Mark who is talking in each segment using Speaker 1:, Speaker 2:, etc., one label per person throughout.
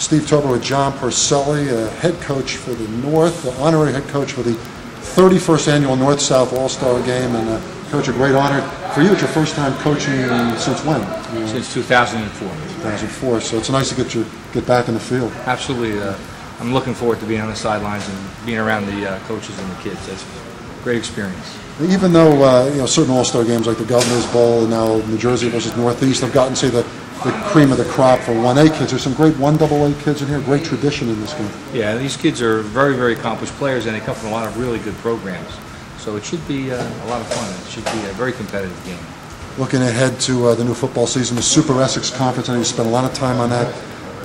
Speaker 1: Steve Tober with John Porcelli, head coach for the North, the honorary head coach for the 31st annual North-South All-Star Game. And Coach, a great honor for you. It's your first time coaching since when?
Speaker 2: Since 2004.
Speaker 1: 2004. So it's nice to get back in the field.
Speaker 2: Absolutely. I'm looking forward to being on the sidelines and being around the coaches and the kids. That's a great experience.
Speaker 1: Even though certain All-Star games like the Governor's Bowl and now New Jersey versus Northeast have gotten, say, the cream of the crop for 1A kids, there's some great 1AA kids in here. Great tradition in this game.
Speaker 2: Yeah, these kids are very, very accomplished players, and they come from a lot of really good programs. So it should be a lot of fun. It should be a very competitive game. Looking
Speaker 1: ahead to the new football season, the Super Essex Conference, I know you spent a lot of time on that.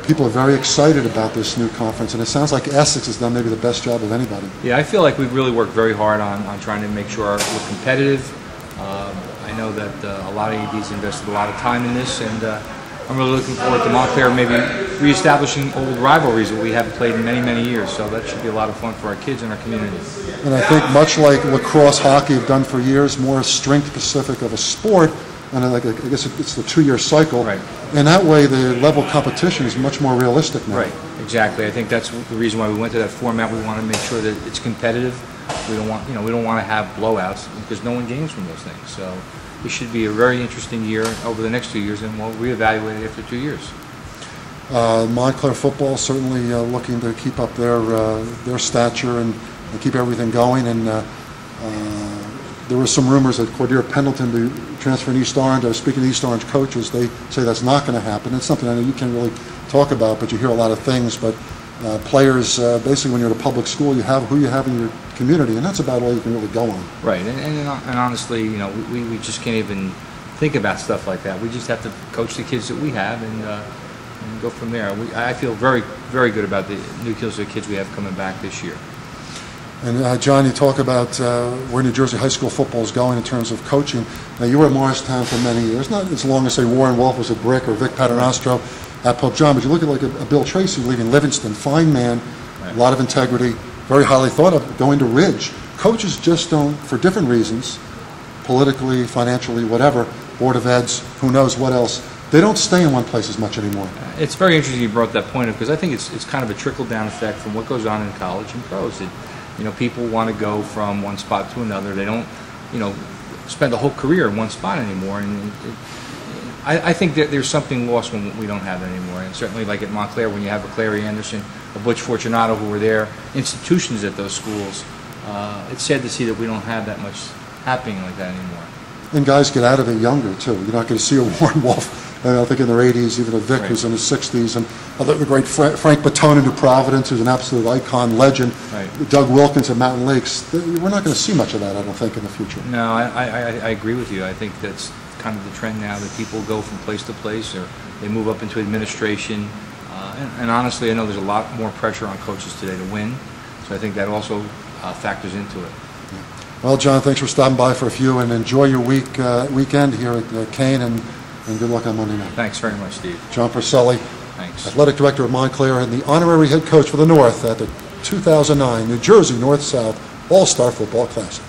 Speaker 1: People are very excited about this new conference, and it sounds like Essex has done maybe the best job of anybody.
Speaker 2: Yeah, I feel like we've really worked very hard on trying to make sure we're competitive. I know that a lot of ADs invested a lot of time in this, and I'm really looking forward to Montclair maybe reestablishing old rivalries that we haven't played in many, many years. So that should be a lot of fun for our kids and our community.
Speaker 1: And I think much like lacrosse, hockey have done for years, more strength-specific of a sport, and I guess it's the 2-year cycle.
Speaker 2: Right.
Speaker 1: And that way, the level of competition is much more realistic now.
Speaker 2: Right. Exactly. I think that's the reason why we went to that format. We want to make sure that it's competitive. We don't want, we don't want to have blowouts because no one gains from those things. So it should be a very interesting year over the next 2 years, and we'll reevaluate it after 2 years.
Speaker 1: Montclair football certainly looking to keep up their stature and keep everything going. And there were some rumors that Cordelia Pendleton be transferring to East Orange. I was speaking to East Orange coaches. They say that's not going to happen. It's something I know you can't really talk about, but you hear a lot of things. But players, basically, when you're at a public school, you have who you have in your community, and that's about all you can really go on.
Speaker 2: Right, and honestly, we just can't even think about stuff like that. We just have to coach the kids that we have and go from there. I feel very, very good about the new kids we have coming back this year.
Speaker 1: And John, you talk about where New Jersey high school football is going in terms of coaching. Now, you were at Morristown for many years, not as long as, say, Warren Wolf was at Brick or Vic Paternostro at Pope John, but you look at like a Bill Tracy leaving Livingston, fine man, right. A lot of integrity, very highly thought of, going to Ridge. Coaches just don't, for different reasons, politically, financially, whatever, Board of Eds, who knows what else, they don't stay in one place as much anymore.
Speaker 2: It's very interesting you brought that point up, because I think it's kind of a trickle-down effect from what goes on in college and pros. People want to go from one spot to another. They don't, spend a whole career in one spot anymore. And I think that there's something lost when we don't have that anymore. And certainly, like at Montclair, when you have a Clary Anderson, a Butch Fortunato, who were there, institutions at those schools, it's sad to see that we don't have that much happening like that anymore.
Speaker 1: And guys get out of it younger, too. You're not going to see a Warren Wolf, I think, in their 80s, even a Vic, right, who's in his 60s. And the great Frank Batone in New Providence, who's an absolute icon, legend. Right. Doug Wilkins at Mountain Lakes. We're not going to see much of that, I don't think, in the future.
Speaker 2: No, I agree with you. I think that's kind of the trend now, that people go from place to place, or they move up into administration. And honestly, I know there's a lot more pressure on coaches today to win. So I think that also factors into it.
Speaker 1: Yeah. Well, John, thanks for stopping by for a few, and enjoy your weekend here at Kane, and good luck on Monday night.
Speaker 2: Thanks very much, Steve.
Speaker 1: John Porcelli,
Speaker 2: thanks.
Speaker 1: Athletic Director of Montclair and the honorary head coach for the North at the 2009 New Jersey North-South All-Star Football Classic.